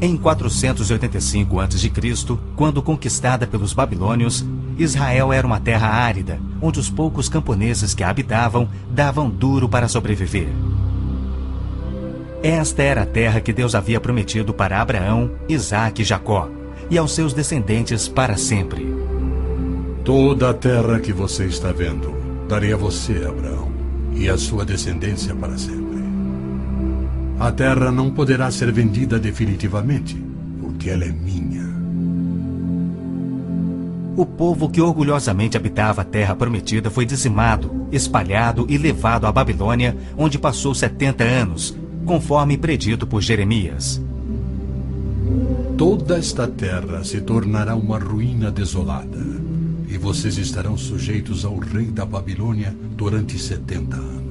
Em 485 a.C., quando conquistada pelos babilônios, Israel era uma terra árida, onde os poucos camponeses que a habitavam davam duro para sobreviver. Esta era a terra que Deus havia prometido para Abraão, Isaque e Jacó, e aos seus descendentes para sempre. Toda a terra que você está vendo, darei a você, Abraão, e a sua descendência para sempre. A terra não poderá ser vendida definitivamente, porque ela é minha. O povo que orgulhosamente habitava a terra prometida foi dizimado, espalhado e levado à Babilônia, onde passou 70 anos, conforme predito por Jeremias. Toda esta terra se tornará uma ruína desolada, e vocês estarão sujeitos ao rei da Babilônia durante 70 anos.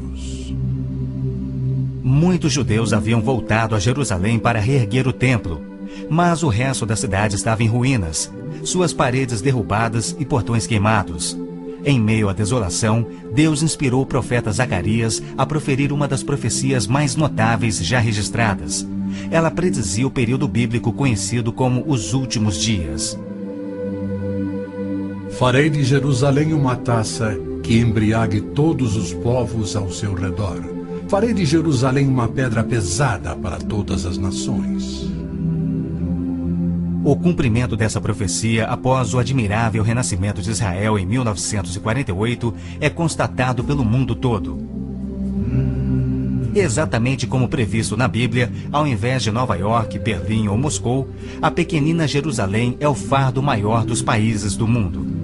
Muitos judeus haviam voltado a Jerusalém para reerguer o templo, mas o resto da cidade estava em ruínas, suas paredes derrubadas e portões queimados. Em meio à desolação, Deus inspirou o profeta Zacarias a proferir uma das profecias mais notáveis já registradas. Ela predizia o período bíblico conhecido como os últimos dias. Farei de Jerusalém uma taça que embriague todos os povos ao seu redor. Farei de Jerusalém uma pedra pesada para todas as nações. O cumprimento dessa profecia, após o admirável renascimento de Israel em 1948, é constatado pelo mundo todo. Exatamente como previsto na Bíblia, ao invés de Nova York, Berlim ou Moscou, a pequenina Jerusalém é o fardo maior dos países do mundo.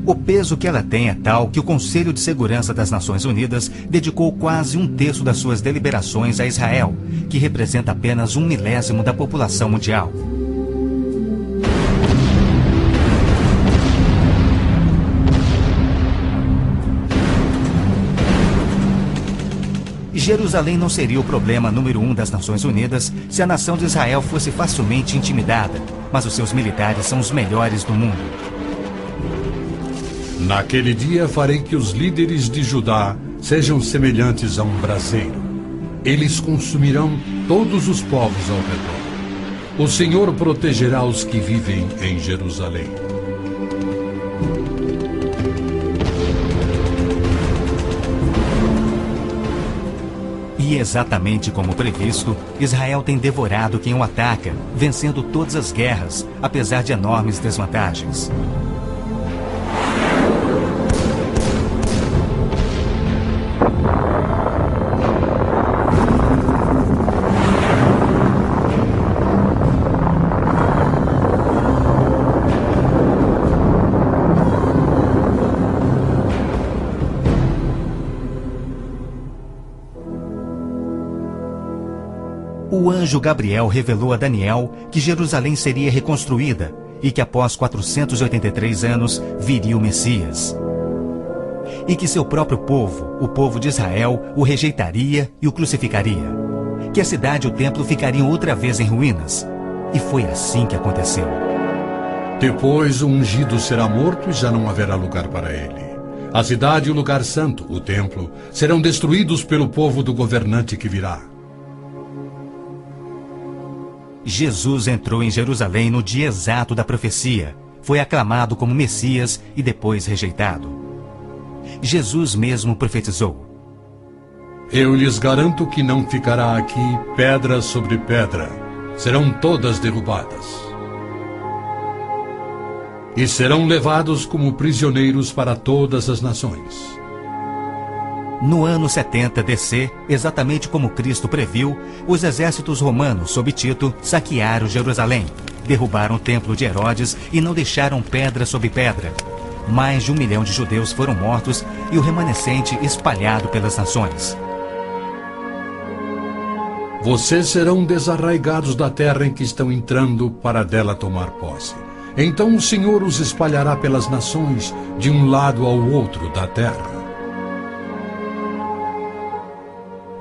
O peso que ela tem é tal que o Conselho de Segurança das Nações Unidas dedicou quase 1/3 das suas deliberações a Israel, que representa apenas 1/1000 da população mundial. Jerusalém não seria o problema número 1 das Nações Unidas se a nação de Israel fosse facilmente intimidada, mas os seus militares são os melhores do mundo. Naquele dia farei que os líderes de Judá sejam semelhantes a um braseiro. Eles consumirão todos os povos ao redor. O Senhor protegerá os que vivem em Jerusalém. E exatamente como previsto, Israel tem devorado quem o ataca, vencendo todas as guerras, apesar de enormes desvantagens. O anjo Gabriel revelou a Daniel que Jerusalém seria reconstruída e que após 483 anos viria o Messias. E que seu próprio povo, o povo de Israel, o rejeitaria e o crucificaria. Que a cidade e o templo ficariam outra vez em ruínas. E foi assim que aconteceu. Depois o ungido será morto e já não haverá lugar para ele. A cidade e o lugar santo, o templo, serão destruídos pelo povo do governante que virá. Jesus entrou em Jerusalém no dia exato da profecia. Foi aclamado como Messias e depois rejeitado. Jesus mesmo profetizou: Eu lhes garanto que não ficará aqui pedra sobre pedra. Serão todas derrubadas. E serão levados como prisioneiros para todas as nações. No ano 70 DC, exatamente como Cristo previu, os exércitos romanos, sob Tito, saquearam Jerusalém, derrubaram o templo de Herodes e não deixaram pedra sobre pedra. Mais de 1 milhão de judeus foram mortos e o remanescente espalhado pelas nações. Vocês serão desarraigados da terra em que estão entrando para dela tomar posse. Então o Senhor os espalhará pelas nações, de um lado ao outro da terra.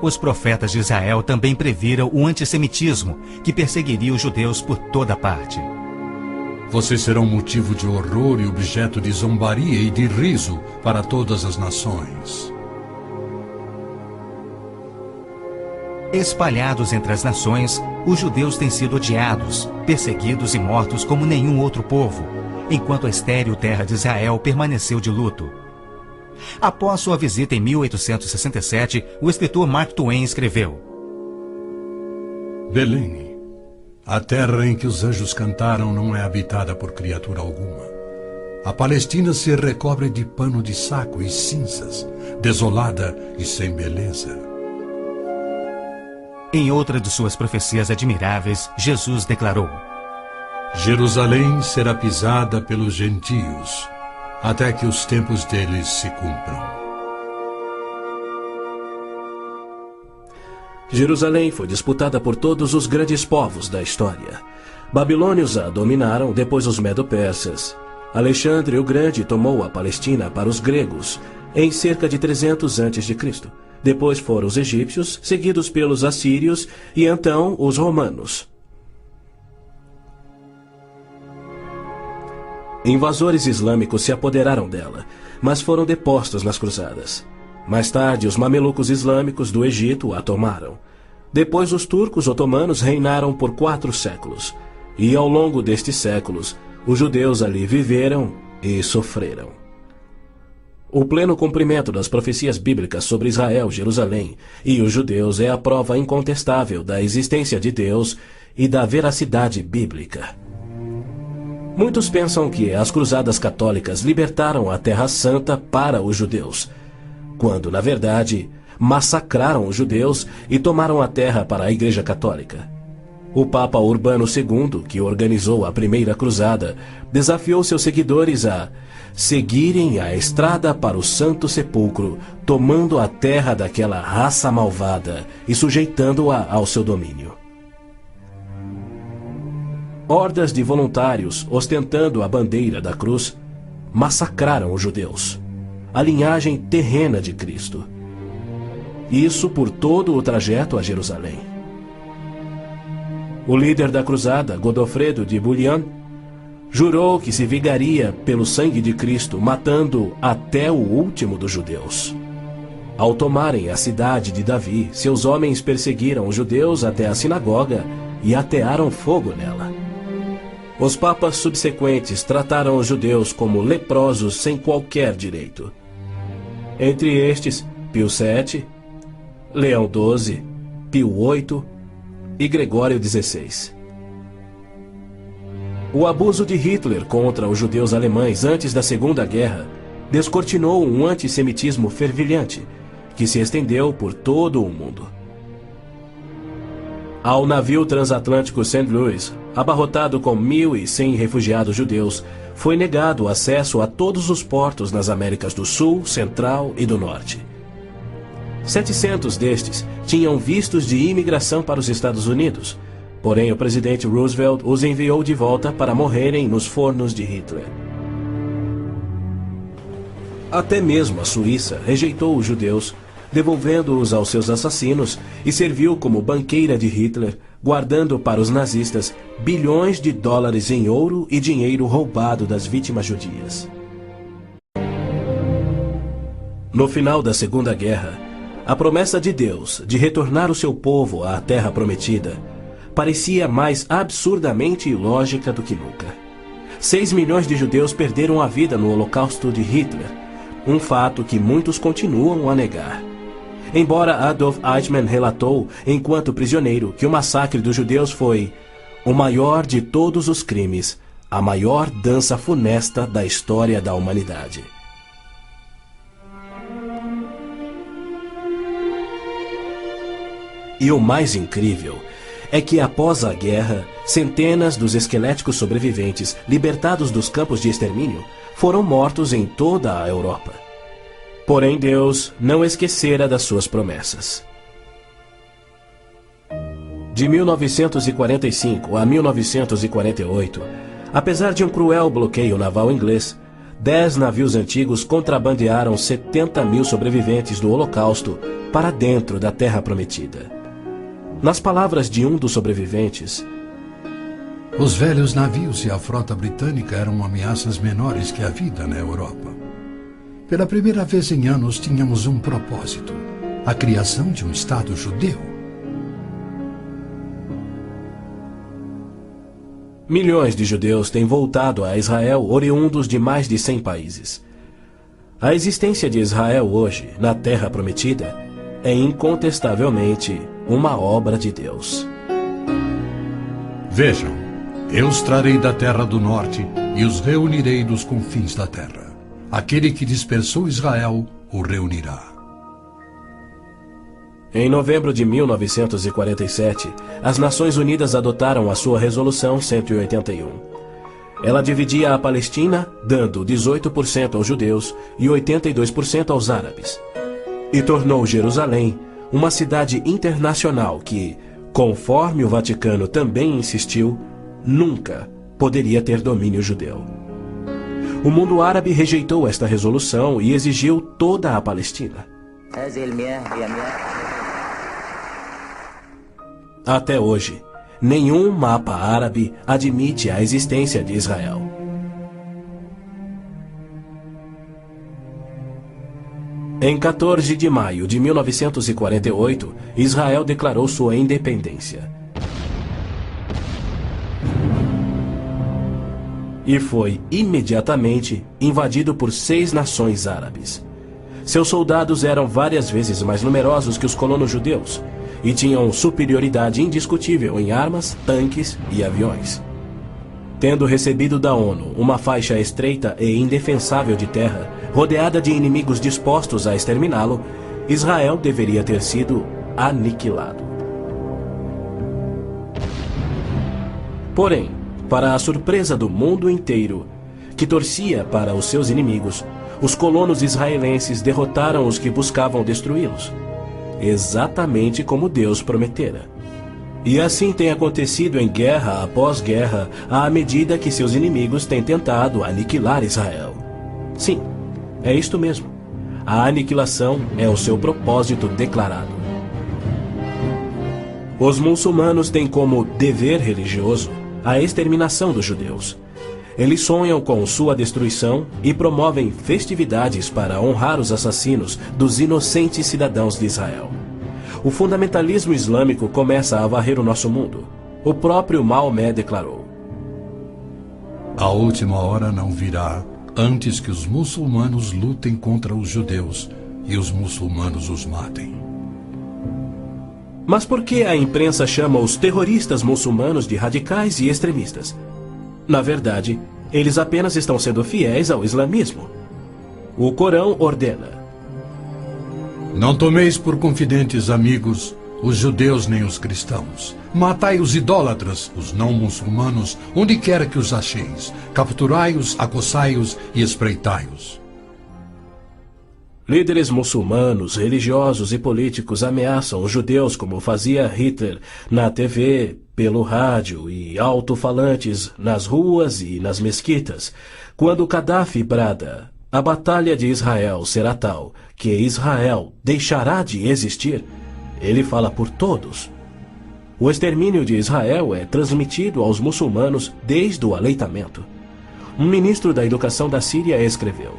Os profetas de Israel também previram o antissemitismo, que perseguiria os judeus por toda parte. Vocês serão motivo de horror e objeto de zombaria e de riso para todas as nações. Espalhados entre as nações, os judeus têm sido odiados, perseguidos e mortos como nenhum outro povo, enquanto a estéril terra de Israel permaneceu de luto. Após sua visita em 1867, o escritor Mark Twain escreveu: Belém, a terra em que os anjos cantaram não é habitada por criatura alguma. A Palestina se recobre de pano de saco e cinzas, desolada e sem beleza. Em outra de suas profecias admiráveis, Jesus declarou: Jerusalém será pisada pelos gentios, até que os tempos deles se cumpram. Jerusalém foi disputada por todos os grandes povos da história. Babilônios a dominaram, depois os medo-persas. Alexandre o Grande tomou a Palestina para os gregos em cerca de 300 a.C. Depois foram os egípcios, seguidos pelos assírios e então os romanos. Invasores islâmicos se apoderaram dela, mas foram depostos nas cruzadas. Mais tarde, os mamelucos islâmicos do Egito a tomaram. Depois, os turcos otomanos reinaram por 4 séculos. E ao longo destes séculos, os judeus ali viveram e sofreram. O pleno cumprimento das profecias bíblicas sobre Israel, Jerusalém e os judeus é a prova incontestável da existência de Deus e da veracidade bíblica. Muitos pensam que as cruzadas católicas libertaram a Terra Santa para os judeus, quando, na verdade, massacraram os judeus e tomaram a terra para a Igreja Católica. O Papa Urbano II, que organizou a primeira cruzada, desafiou seus seguidores a seguirem a estrada para o Santo Sepulcro, tomando a terra daquela raça malvada e sujeitando-a ao seu domínio. Hordas de voluntários, ostentando a bandeira da cruz, massacraram os judeus, a linhagem terrena de Cristo. Isso por todo o trajeto a Jerusalém. O líder da cruzada, Godofredo de Bouillon, jurou que se vingaria pelo sangue de Cristo, matando até o último dos judeus. Ao tomarem a cidade de Davi, seus homens perseguiram os judeus até a sinagoga e atearam fogo nela. Os papas subsequentes trataram os judeus como leprosos sem qualquer direito. Entre estes, Pio VII, Leão XII, Pio VIII e Gregório XVI. O abuso de Hitler contra os judeus alemães antes da Segunda Guerra descortinou um antissemitismo fervilhante que se estendeu por todo o mundo. Ao navio transatlântico St. Louis, abarrotado com 1.100 refugiados judeus, foi negado acesso a todos os portos nas Américas do Sul, Central e do Norte. 700 destes tinham vistos de imigração para os Estados Unidos, porém o presidente Roosevelt os enviou de volta para morrerem nos fornos de Hitler. Até mesmo a Suíça rejeitou os judeus, devolvendo-os aos seus assassinos, e serviu como banqueira de Hitler, guardando para os nazistas bilhões de dólares em ouro e dinheiro roubado das vítimas judias. No final da Segunda Guerra, a promessa de Deus de retornar o seu povo à Terra Prometida parecia mais absurdamente ilógica do que nunca. 6 milhões de judeus perderam a vida no Holocausto de Hitler, um fato que muitos continuam a negar. Embora Adolf Eichmann relatou, enquanto prisioneiro, que o massacre dos judeus foi o maior de todos os crimes, a maior dança funesta da história da humanidade. E o mais incrível é que, após a guerra, centenas dos esqueléticos sobreviventes, libertados dos campos de extermínio, foram mortos em toda a Europa. Porém, Deus não esquecera das suas promessas. De 1945 a 1948, apesar de um cruel bloqueio naval inglês, 10 navios antigos contrabandearam 70.000 sobreviventes do Holocausto para dentro da Terra Prometida. Nas palavras de um dos sobreviventes, os velhos navios e a frota britânica eram ameaças menores que a vida na Europa. Pela primeira vez em anos tínhamos um propósito: a criação de um Estado judeu. Milhões de judeus têm voltado a Israel oriundos de mais de 100 países. A existência de Israel hoje, na Terra Prometida, é incontestavelmente uma obra de Deus. Vejam, eu os trarei da terra do norte e os reunirei dos confins da terra. Aquele que dispersou Israel o reunirá. Em novembro de 1947, as Nações Unidas adotaram a sua Resolução 181. Ela dividia a Palestina, dando 18% aos judeus e 82% aos árabes. E tornou Jerusalém uma cidade internacional que, conforme o Vaticano também insistiu, nunca poderia ter domínio judeu. O mundo árabe rejeitou esta resolução e exigiu toda a Palestina. Até hoje, nenhum mapa árabe admite a existência de Israel. Em 14 de maio de 1948, Israel declarou sua independência. E foi imediatamente invadido por 6 nações árabes. Seus soldados eram várias vezes mais numerosos que os colonos judeus e tinham superioridade indiscutível em armas, tanques e aviões. Tendo recebido da ONU uma faixa estreita e indefensável de terra, rodeada de inimigos dispostos a exterminá-lo, Israel deveria ter sido aniquilado. Porém, para a surpresa do mundo inteiro, que torcia para os seus inimigos, os colonos israelenses derrotaram os que buscavam destruí-los, exatamente como Deus prometera. E assim tem acontecido em guerra após guerra, à medida que seus inimigos têm tentado aniquilar Israel. Sim, é isto mesmo. A aniquilação é o seu propósito declarado. Os muçulmanos têm como dever religioso a exterminação dos judeus. Eles sonham com sua destruição e promovem festividades para honrar os assassinos dos inocentes cidadãos de Israel. O fundamentalismo islâmico começa a varrer o nosso mundo. O próprio Maomé declarou: A última hora não virá antes que os muçulmanos lutem contra os judeus e os muçulmanos os matem. Mas por que a imprensa chama os terroristas muçulmanos de radicais e extremistas? Na verdade, eles apenas estão sendo fiéis ao islamismo. O Corão ordena: Não tomeis por confidentes amigos os judeus nem os cristãos. Matai os idólatras, os não muçulmanos, onde quer que os acheis. Capturai-os, acossai-os e espreitai-os. Líderes muçulmanos, religiosos e políticos ameaçam os judeus como fazia Hitler na TV, pelo rádio e alto-falantes nas ruas e nas mesquitas. Quando Gaddafi brada: a batalha de Israel será tal que Israel deixará de existir, ele fala por todos. O extermínio de Israel é transmitido aos muçulmanos desde o aleitamento. Um ministro da educação da Síria escreveu: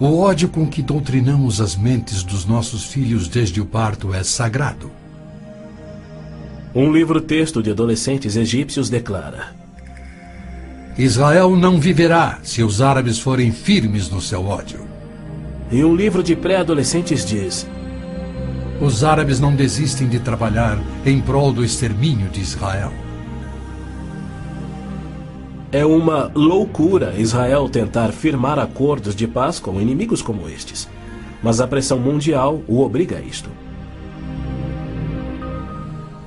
O ódio com que doutrinamos as mentes dos nossos filhos desde o parto é sagrado. Um livro-texto de adolescentes egípcios declara: Israel não viverá se os árabes forem firmes no seu ódio. E um livro de pré-adolescentes diz: Os árabes não desistem de trabalhar em prol do extermínio de Israel. É uma loucura Israel tentar firmar acordos de paz com inimigos como estes, mas a pressão mundial o obriga a isto.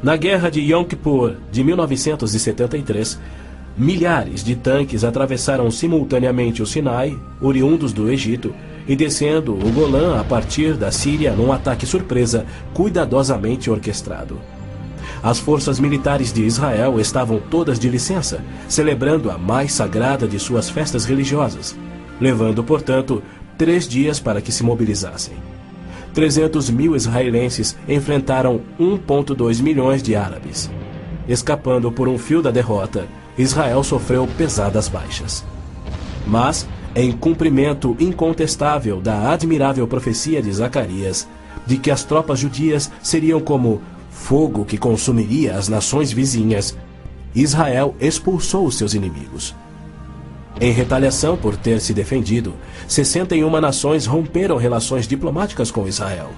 Na Guerra de Yom Kippur de 1973, milhares de tanques atravessaram simultaneamente o Sinai, oriundos do Egito, e descendo o Golã a partir da Síria num ataque surpresa cuidadosamente orquestrado. As forças militares de Israel estavam todas de licença, celebrando a mais sagrada de suas festas religiosas, levando, portanto, 3 dias para que se mobilizassem. 300 mil israelenses enfrentaram 1,2 milhões de árabes. Escapando por um fio da derrota, Israel sofreu pesadas baixas. Mas, em cumprimento incontestável da admirável profecia de Zacarias, de que as tropas judias seriam como fogo que consumiria as nações vizinhas, Israel expulsou os seus inimigos. Em retaliação por ter se defendido, 61 nações romperam relações diplomáticas com Israel,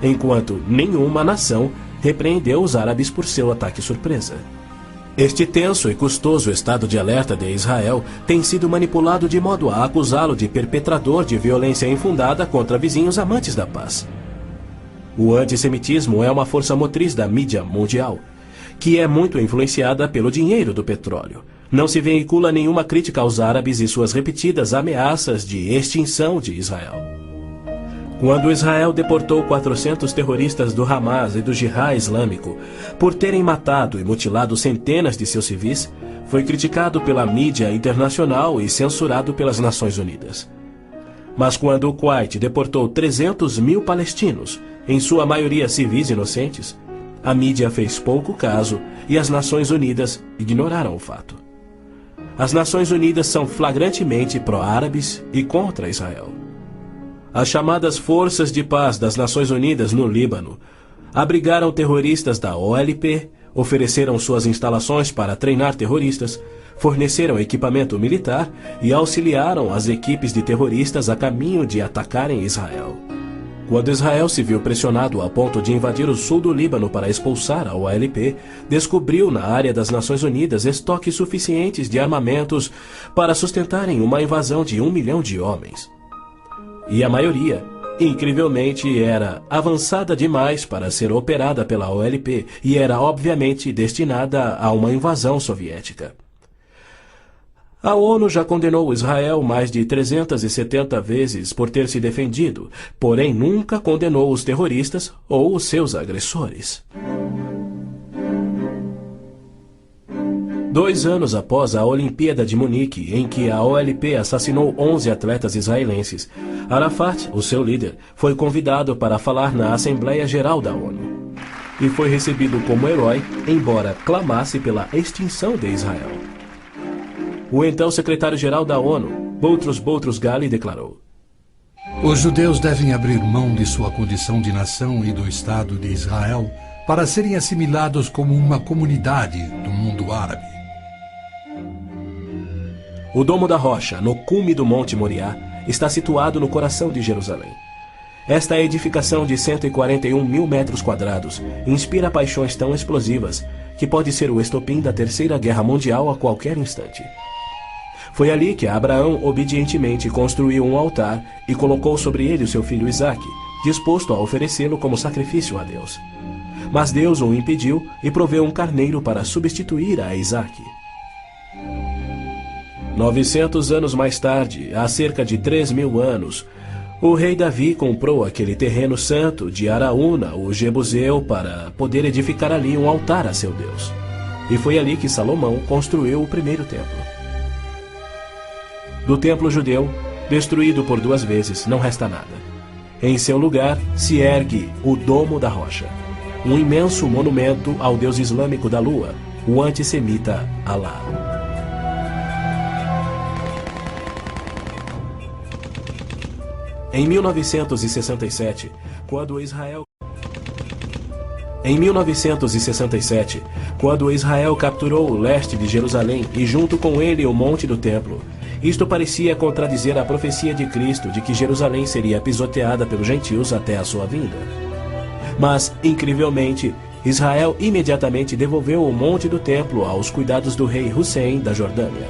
enquanto nenhuma nação repreendeu os árabes por seu ataque surpresa. Este tenso e custoso estado de alerta de Israel tem sido manipulado de modo a acusá-lo de perpetrador de violência infundada contra vizinhos amantes da paz. O antissemitismo é uma força motriz da mídia mundial, que é muito influenciada pelo dinheiro do petróleo. Não se veicula nenhuma crítica aos árabes e suas repetidas ameaças de extinção de Israel. Quando Israel deportou 400 terroristas do Hamas e do Jihad Islâmico por terem matado e mutilado centenas de seus civis, foi criticado pela mídia internacional e censurado pelas Nações Unidas. Mas quando o Kuwait deportou 300 mil palestinos, em sua maioria civis inocentes, a mídia fez pouco caso e as Nações Unidas ignoraram o fato. As Nações Unidas são flagrantemente pró-árabes e contra Israel. As chamadas Forças de Paz das Nações Unidas no Líbano abrigaram terroristas da OLP, ofereceram suas instalações para treinar terroristas, forneceram equipamento militar e auxiliaram as equipes de terroristas a caminho de atacarem Israel. Quando Israel se viu pressionado a ponto de invadir o sul do Líbano para expulsar a OLP, descobriu na área das Nações Unidas estoques suficientes de armamentos para sustentarem uma invasão de 1 milhão de homens. E a maioria, incrivelmente, era avançada demais para ser operada pela OLP e era obviamente destinada a uma invasão soviética. A ONU já condenou Israel mais de 370 vezes por ter se defendido, porém nunca condenou os terroristas ou os seus agressores. 2 anos após a Olimpíada de Munique, em que a OLP assassinou 11 atletas israelenses, Arafat, o seu líder, foi convidado para falar na Assembleia Geral da ONU. E foi recebido como herói, embora clamasse pela extinção de Israel. O então secretário-geral da ONU, Boutros Ghali, declarou: Os judeus devem abrir mão de sua condição de nação e do Estado de Israel para serem assimilados como uma comunidade do mundo árabe. O Domo da Rocha, no cume do Monte Moriá, está situado no coração de Jerusalém. Esta edificação de 141 mil metros quadrados inspira paixões tão explosivas que pode ser o estopim da Terceira Guerra Mundial a qualquer instante. Foi ali que Abraão obedientemente construiu um altar e colocou sobre ele o seu filho Isaque, disposto a oferecê-lo como sacrifício a Deus. Mas Deus o impediu e proveu um carneiro para substituir a Isaque. 900 anos mais tarde, há cerca de 3.000 anos, o rei Davi comprou aquele terreno santo de Araúna, o Jebuseu, para poder edificar ali um altar a seu Deus. E foi ali que Salomão construiu o primeiro templo. Do templo judeu, destruído por 2 vezes, não resta nada. Em seu lugar se ergue o Domo da Rocha, um imenso monumento ao deus islâmico da lua, o antissemita Alá. Em 1967, quando Israel capturou o leste de Jerusalém e junto com ele o Monte do Templo, isto parecia contradizer a profecia de Cristo de que Jerusalém seria pisoteada pelos gentios até a sua vinda. Mas, incrivelmente, Israel imediatamente devolveu o Monte do Templo aos cuidados do rei Hussein da Jordânia.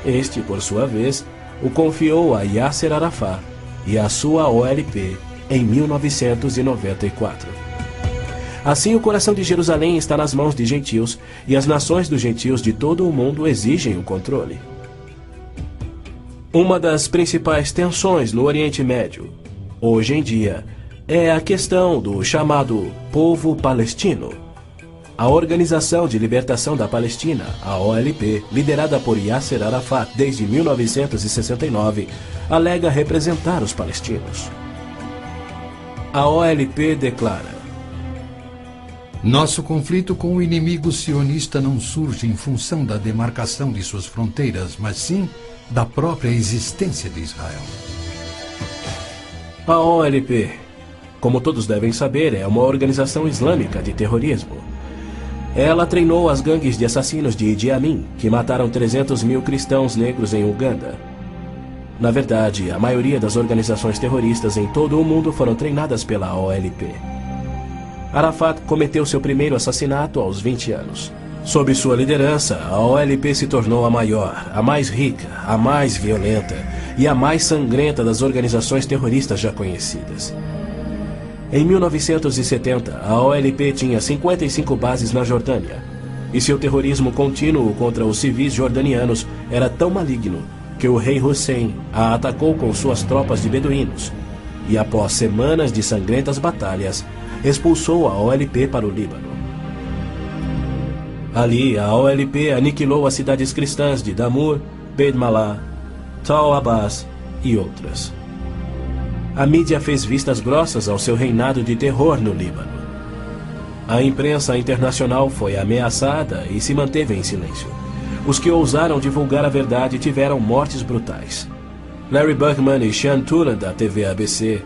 Este, por sua vez, o confiou a Yasser Arafat e a sua OLP em 1994. Assim, o coração de Jerusalém está nas mãos de gentios e as nações dos gentios de todo o mundo exigem o controle. Uma das principais tensões no Oriente Médio, hoje em dia, é a questão do chamado povo palestino. A Organização de Libertação da Palestina, a OLP, liderada por Yasser Arafat desde 1969, alega representar os palestinos. A OLP declara: Nosso conflito com o inimigo sionista não surge em função da demarcação de suas fronteiras, mas sim da própria existência de Israel. A OLP, como todos devem saber, é uma organização islâmica de terrorismo. Ela treinou as gangues de assassinos de Idi Amin, que mataram 300 mil cristãos negros em Uganda. Na verdade, a maioria das organizações terroristas em todo o mundo foram treinadas pela OLP. Arafat cometeu seu primeiro assassinato aos 20 anos. Sob sua liderança, a OLP se tornou a maior, a mais rica, a mais violenta e a mais sangrenta das organizações terroristas já conhecidas. Em 1970, a OLP tinha 55 bases na Jordânia, e seu terrorismo contínuo contra os civis jordanianos era tão maligno que o rei Hussein a atacou com suas tropas de beduínos, e após semanas de sangrentas batalhas, expulsou a OLP para o Líbano. Ali, a OLP aniquilou as cidades cristãs de Damour, Beit Malá, Tal Abbas e outras. A mídia fez vistas grossas ao seu reinado de terror no Líbano. A imprensa internacional foi ameaçada e se manteve em silêncio. Os que ousaram divulgar a verdade tiveram mortes brutais. Larry Buckman e Sean Tulan, da TV ABC,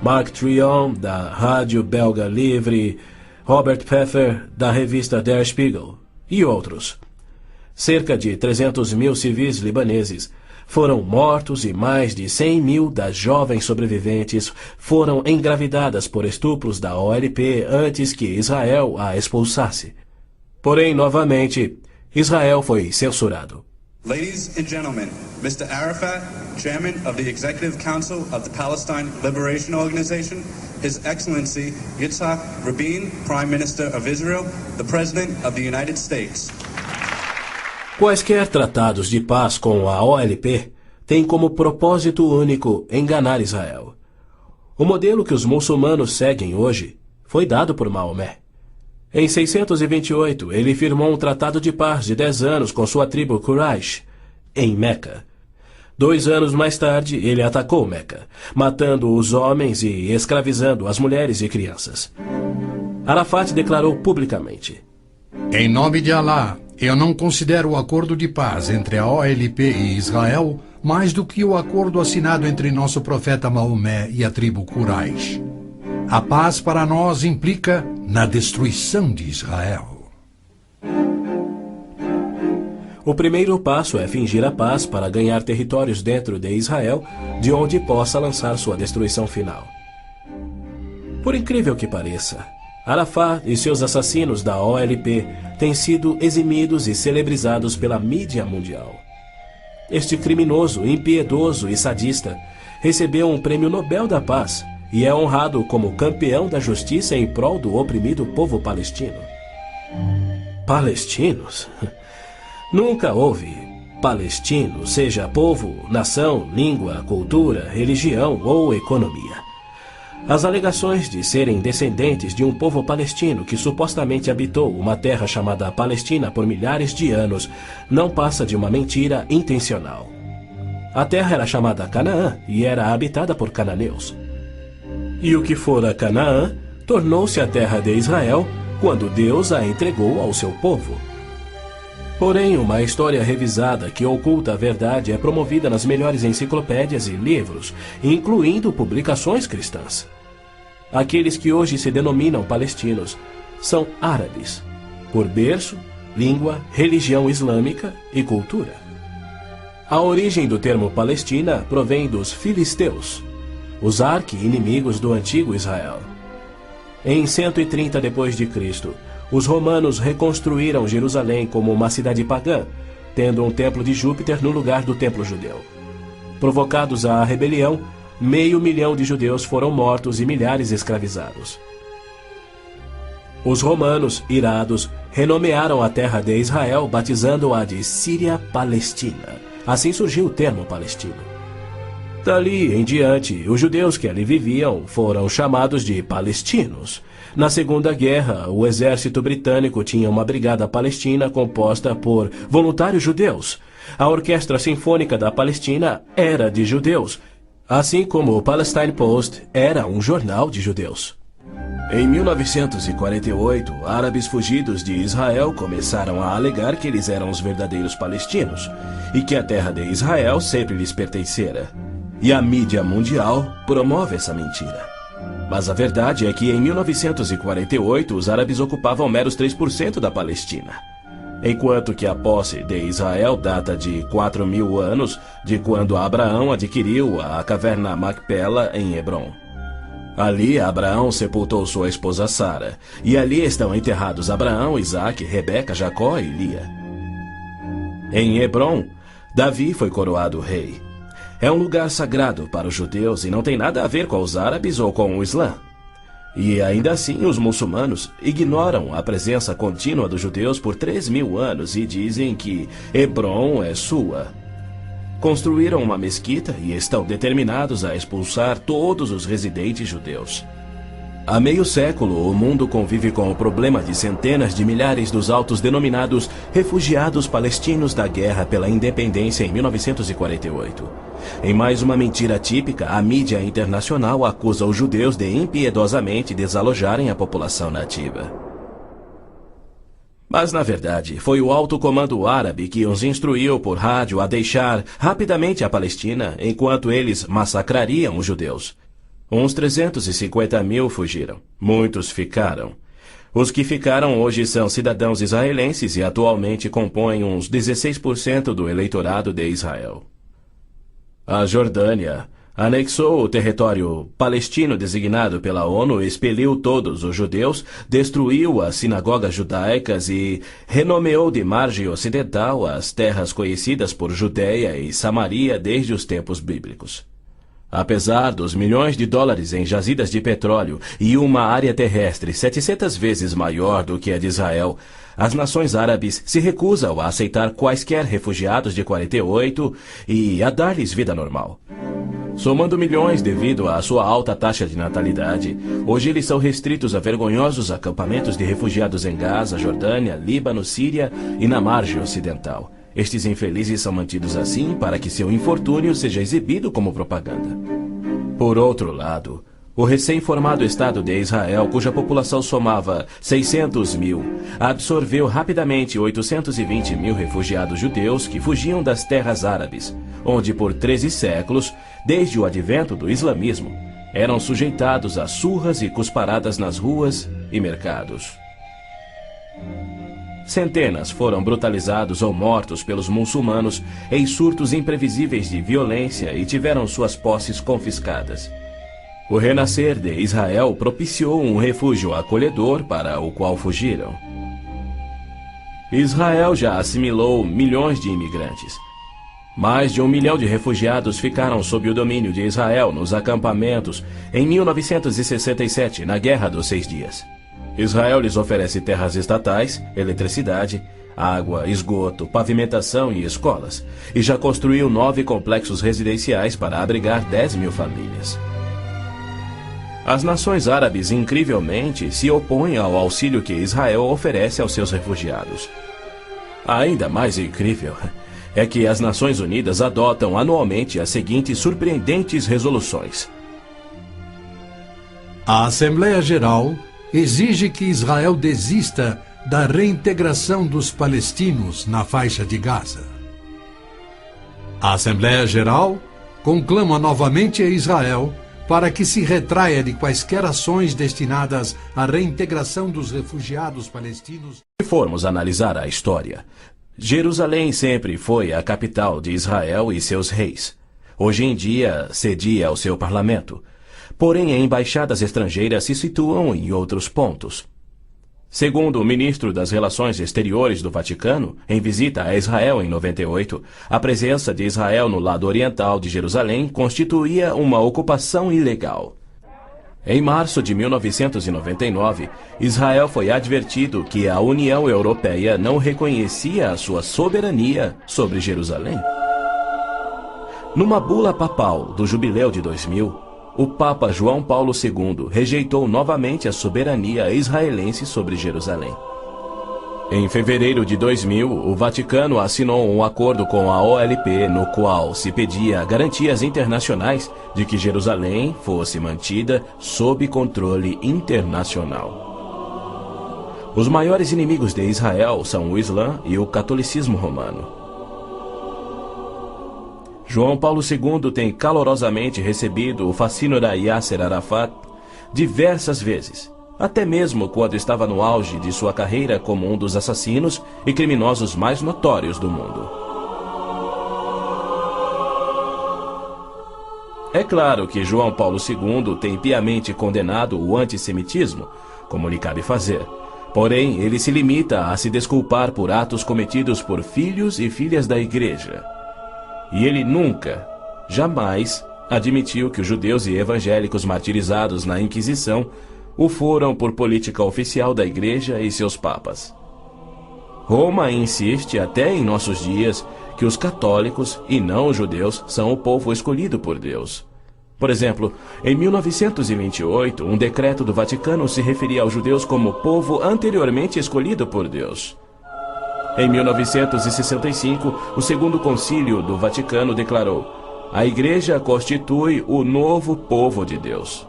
Mark Trion, da rádio belga Livre, Robert Pfeffer, da revista Der Spiegel, e outros. Cerca de 300 mil civis libaneses foram mortos e mais de 100 mil das jovens sobreviventes foram engravidadas por estupros da OLP antes que Israel a expulsasse. Porém, novamente, Israel foi censurado. Ladies and gentlemen, Mr. Arafat, Chairman of the Executive Council of the Palestine Liberation Organization, His Excellency Yitzhak Rabin, Prime Minister of Israel, the President of the United States. Quaisquer tratados de paz com a OLP têm como propósito único enganar Israel. O modelo que os muçulmanos seguem hoje foi dado por Maomé. Em 628, ele firmou um tratado de paz de 10 anos com sua tribo Quraysh, em Meca. 2 anos mais tarde, ele atacou Meca, matando os homens e escravizando as mulheres e crianças. Arafat declarou publicamente: Em nome de Alá, eu não considero o acordo de paz entre a OLP e Israel mais do que o acordo assinado entre nosso profeta Maomé e a tribo Quraysh. A paz para nós implica na destruição de Israel. O primeiro passo é fingir a paz para ganhar territórios dentro de Israel, de onde possa lançar sua destruição final. Por incrível que pareça, Arafat e seus assassinos da OLP têm sido eximidos e celebrizados pela mídia mundial. Este criminoso, impiedoso e sadista recebeu um prêmio Nobel da Paz e é honrado como campeão da justiça em prol do oprimido povo palestino. Palestinos? Nunca houve palestino, seja povo, nação, língua, cultura, religião ou economia. As alegações de serem descendentes de um povo palestino que supostamente habitou uma terra chamada Palestina por milhares de anos não passa de uma mentira intencional. A terra era chamada Canaã e era habitada por cananeus. E o que fora Canaã tornou-se a terra de Israel quando Deus a entregou ao seu povo. Porém, uma história revisada que oculta a verdade é promovida nas melhores enciclopédias e livros, incluindo publicações cristãs. Aqueles que hoje se denominam palestinos são árabes, por berço, língua, religião islâmica e cultura. A origem do termo Palestina provém dos filisteus, os arqui-inimigos do antigo Israel. Em 130 d.C., os romanos reconstruíram Jerusalém como uma cidade pagã, tendo um templo de Júpiter no lugar do templo judeu. Provocados à rebelião, 500 mil de judeus foram mortos e milhares escravizados. Os romanos, irados, renomearam a terra de Israel, batizando-a de Síria-Palestina. Assim surgiu o termo palestino. Dali em diante, os judeus que ali viviam foram chamados de palestinos. Na Segunda Guerra, o exército britânico tinha uma brigada palestina composta por voluntários judeus. A Orquestra Sinfônica da Palestina era de judeus, assim como o Palestine Post era um jornal de judeus. Em 1948, árabes fugidos de Israel começaram a alegar que eles eram os verdadeiros palestinos e que a terra de Israel sempre lhes pertencera. E a mídia mundial promove essa mentira. Mas a verdade é que em 1948 os árabes ocupavam meros 3% da Palestina. Enquanto que a posse de Israel data de 4.000 anos de quando Abraão adquiriu a caverna Macpela em Hebrom. Ali Abraão sepultou sua esposa Sara, e ali estão enterrados Abraão, Isaque, Rebeca, Jacó e Lia. Em Hebrom, Davi foi coroado rei. É um lugar sagrado para os judeus e não tem nada a ver com os árabes ou com o Islã. E ainda assim os muçulmanos ignoram a presença contínua dos judeus por 3.000 anos e dizem que Hebrom é sua. Construíram uma mesquita e estão determinados a expulsar todos os residentes judeus. Há meio século, o mundo convive com o problema de centenas de milhares dos autodenominados refugiados palestinos da guerra pela independência em 1948. Em mais uma mentira típica, a mídia internacional acusa os judeus de impiedosamente desalojarem a população nativa. Mas, na verdade, foi o alto comando árabe que os instruiu por rádio a deixar rapidamente a Palestina enquanto eles massacrariam os judeus. Uns 350.000 fugiram. Muitos ficaram. Os que ficaram hoje são cidadãos israelenses e atualmente compõem uns 16% do eleitorado de Israel. A Jordânia anexou o território palestino designado pela ONU, expeliu todos os judeus, destruiu as sinagogas judaicas e renomeou de margem ocidental as terras conhecidas por Judéia e Samaria desde os tempos bíblicos. Apesar dos milhões de dólares em jazidas de petróleo e uma área terrestre 700 vezes maior do que a de Israel, as nações árabes se recusam a aceitar quaisquer refugiados de 48 e a dar-lhes vida normal. Somando milhões devido à sua alta taxa de natalidade, hoje eles são restritos a vergonhosos acampamentos de refugiados em Gaza, Jordânia, Líbano, Síria e na margem ocidental. Estes infelizes são mantidos assim para que seu infortúnio seja exibido como propaganda. Por outro lado, o recém-formado Estado de Israel, cuja população somava 600.000, absorveu rapidamente 820.000 refugiados judeus que fugiam das terras árabes, onde por 13 séculos, desde o advento do islamismo, eram sujeitados a surras e cusparadas nas ruas e mercados. Centenas foram brutalizados ou mortos pelos muçulmanos em surtos imprevisíveis de violência e tiveram suas posses confiscadas. O renascer de Israel propiciou um refúgio acolhedor para o qual fugiram. Israel já assimilou milhões de imigrantes. Mais de 1 milhão de refugiados ficaram sob o domínio de Israel nos acampamentos em 1967, na Guerra dos 6 Dias. Israel lhes oferece terras estatais, eletricidade, água, esgoto, pavimentação e escolas, e já construiu 9 complexos residenciais para abrigar 10.000 famílias. As nações árabes, incrivelmente, se opõem ao auxílio que Israel oferece aos seus refugiados. Ainda mais incrível é que as Nações Unidas adotam anualmente as seguintes surpreendentes resoluções. A Assembleia Geral exige que Israel desista da reintegração dos palestinos na faixa de Gaza. A Assembleia Geral conclama novamente a Israel para que se retraia de quaisquer ações destinadas à reintegração dos refugiados palestinos. Se formos analisar a história, Jerusalém sempre foi a capital de Israel e seus reis. Hoje em dia, cedia ao seu parlamento. Porém, embaixadas estrangeiras se situam em outros pontos. Segundo o ministro das Relações Exteriores do Vaticano, em visita a Israel em 98, a presença de Israel no lado oriental de Jerusalém constituía uma ocupação ilegal. Em março de 1999, Israel foi advertido que a União Europeia não reconhecia a sua soberania sobre Jerusalém. Numa bula papal do Jubileu de 2000, o Papa João Paulo II rejeitou novamente a soberania israelense sobre Jerusalém. Em fevereiro de 2000, o Vaticano assinou um acordo com a OLP no qual se pedia garantias internacionais de que Jerusalém fosse mantida sob controle internacional. Os maiores inimigos de Israel são o Islã e o catolicismo romano. João Paulo II tem calorosamente recebido o fascínora Yasser Arafat, diversas vezes, até mesmo quando estava no auge de sua carreira como um dos assassinos e criminosos mais notórios do mundo. É claro que João Paulo II tem piamente condenado o antissemitismo, como lhe cabe fazer. Porém, ele se limita a se desculpar por atos cometidos por filhos e filhas da Igreja. E ele nunca, jamais, admitiu que os judeus e evangélicos martirizados na Inquisição o foram por política oficial da Igreja e seus papas. Roma insiste até em nossos dias que os católicos e não os judeus são o povo escolhido por Deus. Por exemplo, em 1928, um decreto do Vaticano se referia aos judeus como povo anteriormente escolhido por Deus. Em 1965, o Segundo Concílio do Vaticano declarou: a Igreja constitui o novo povo de Deus.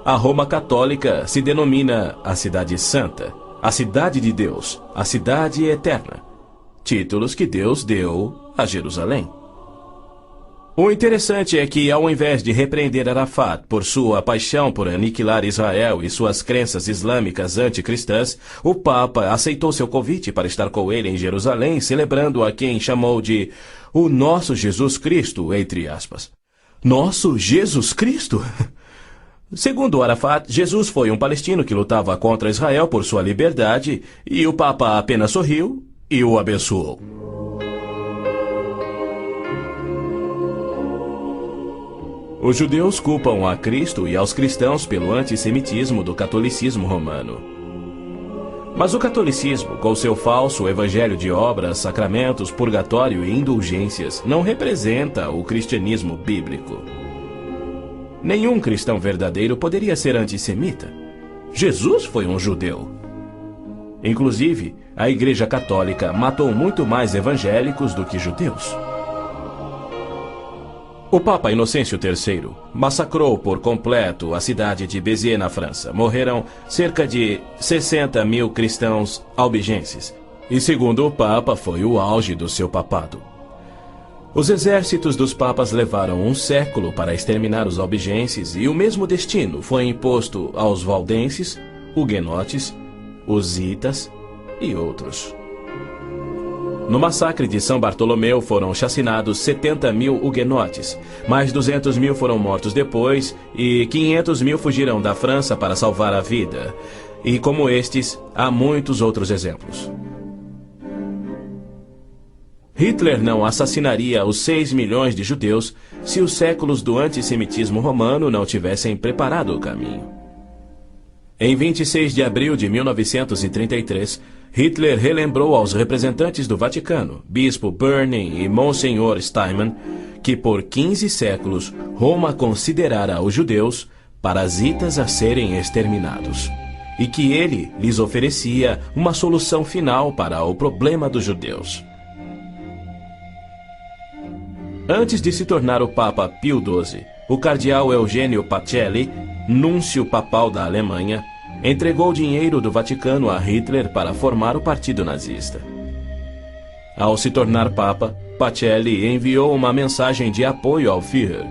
A Roma Católica se denomina a Cidade Santa, a Cidade de Deus, a Cidade Eterna, títulos que Deus deu a Jerusalém. O interessante é que, ao invés de repreender Arafat por sua paixão por aniquilar Israel e suas crenças islâmicas anticristãs, o Papa aceitou seu convite para estar com ele em Jerusalém, celebrando a quem chamou de o nosso Jesus Cristo, entre aspas. Nosso Jesus Cristo? Segundo Arafat, Jesus foi um palestino que lutava contra Israel por sua liberdade, e o Papa apenas sorriu e o abençoou. Os judeus culpam a Cristo e aos cristãos pelo antissemitismo do catolicismo romano. Mas o catolicismo, com seu falso evangelho de obras, sacramentos, purgatório e indulgências, não representa o cristianismo bíblico. Nenhum cristão verdadeiro poderia ser antissemita. Jesus foi um judeu. Inclusive, a Igreja Católica matou muito mais evangélicos do que judeus. O Papa Inocêncio III massacrou por completo a cidade de Béziers, na França. Morreram cerca de 60 mil cristãos albigenses. E segundo o Papa, foi o auge do seu papado. Os exércitos dos papas levaram um século para exterminar os albigenses e o mesmo destino foi imposto aos valdenses, huguenotes, husitas e outros. No massacre de São Bartolomeu foram chacinados 70 mil huguenotes, mais 200 mil foram mortos depois e 500 mil fugiram da França para salvar a vida. E como estes, há muitos outros exemplos. Hitler não assassinaria os 6 milhões de judeus se os séculos do antissemitismo romano não tivessem preparado o caminho. Em 26 de abril de 1933, Hitler relembrou aos representantes do Vaticano, Bispo Börning e Monsenhor Steinmann, que por 15 séculos Roma considerara os judeus parasitas a serem exterminados, e que ele lhes oferecia uma solução final para o problema dos judeus. Antes de se tornar o Papa Pio XII, o cardeal Eugênio Pacelli, núncio papal da Alemanha, entregou dinheiro do Vaticano a Hitler para formar o partido nazista. Ao se tornar Papa, Pacelli enviou uma mensagem de apoio ao Führer.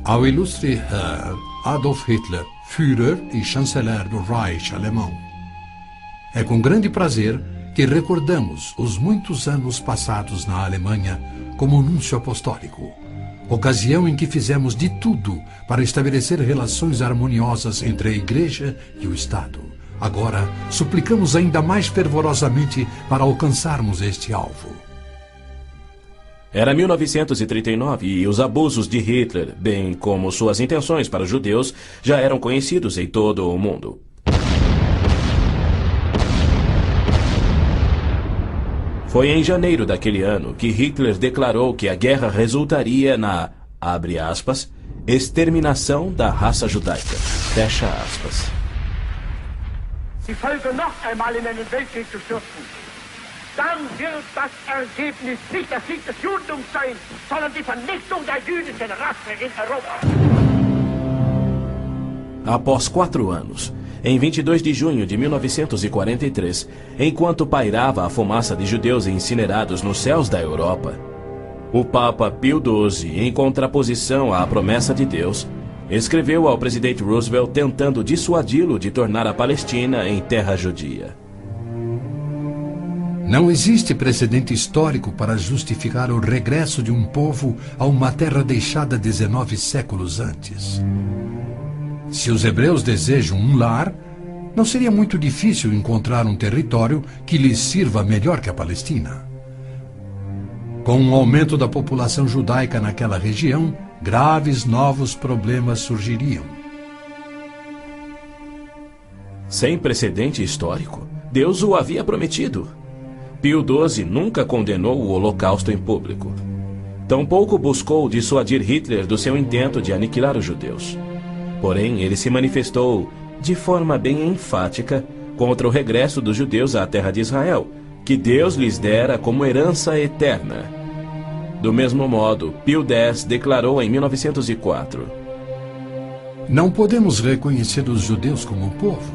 Ao ilustre Herr Adolf Hitler, Führer e chanceler do Reich alemão. É com grande prazer que recordamos os muitos anos passados na Alemanha como núncio apostólico, ocasião em que fizemos de tudo para estabelecer relações harmoniosas entre a Igreja e o Estado. Agora, suplicamos ainda mais fervorosamente para alcançarmos este alvo. Era 1939 e os abusos de Hitler, bem como suas intenções para os judeus, já eram conhecidos em todo o mundo. Foi em janeiro daquele ano que Hitler declarou que a guerra resultaria na, abre aspas, exterminação da raça judaica, fecha aspas. Die Völker noch einmal in einen Weltkrieg zu stürzen, dann wird das Ergebnis nicht der Sieg des Judentums sein, sondern die Vernichtung der jüdischen Rasse in Europa. Após 4 anos, em 22 de junho de 1943, enquanto pairava a fumaça de judeus incinerados nos céus da Europa, O Papa Pio XII, em contraposição à promessa de Deus, escreveu ao presidente Roosevelt tentando dissuadi-lo de tornar a Palestina em terra judia. Não existe precedente histórico para justificar o regresso de um povo a uma terra deixada 19 séculos antes. Se os hebreus desejam um lar, não seria muito difícil encontrar um território que lhes sirva melhor que a Palestina. Com o aumento da população judaica naquela região, graves novos problemas surgiriam. Sem precedente histórico, Deus o havia prometido. Pio XII nunca condenou o Holocausto em público. Tampouco buscou dissuadir Hitler do seu intento de aniquilar os judeus. Porém, ele se manifestou, de forma bem enfática, contra o regresso dos judeus à terra de Israel, que Deus lhes dera como herança eterna. Do mesmo modo, Pio X declarou em 1904: Não podemos reconhecer os judeus como povo.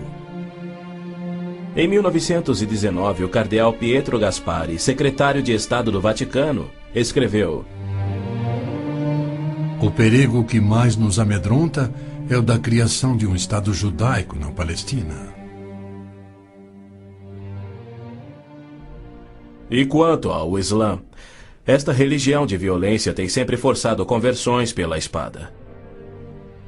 Em 1919, o cardeal Pietro Gasparri, secretário de Estado do Vaticano, escreveu: O perigo que mais nos amedronta é o da criação de um Estado judaico na Palestina. E quanto ao Islã, esta religião de violência tem sempre forçado conversões pela espada.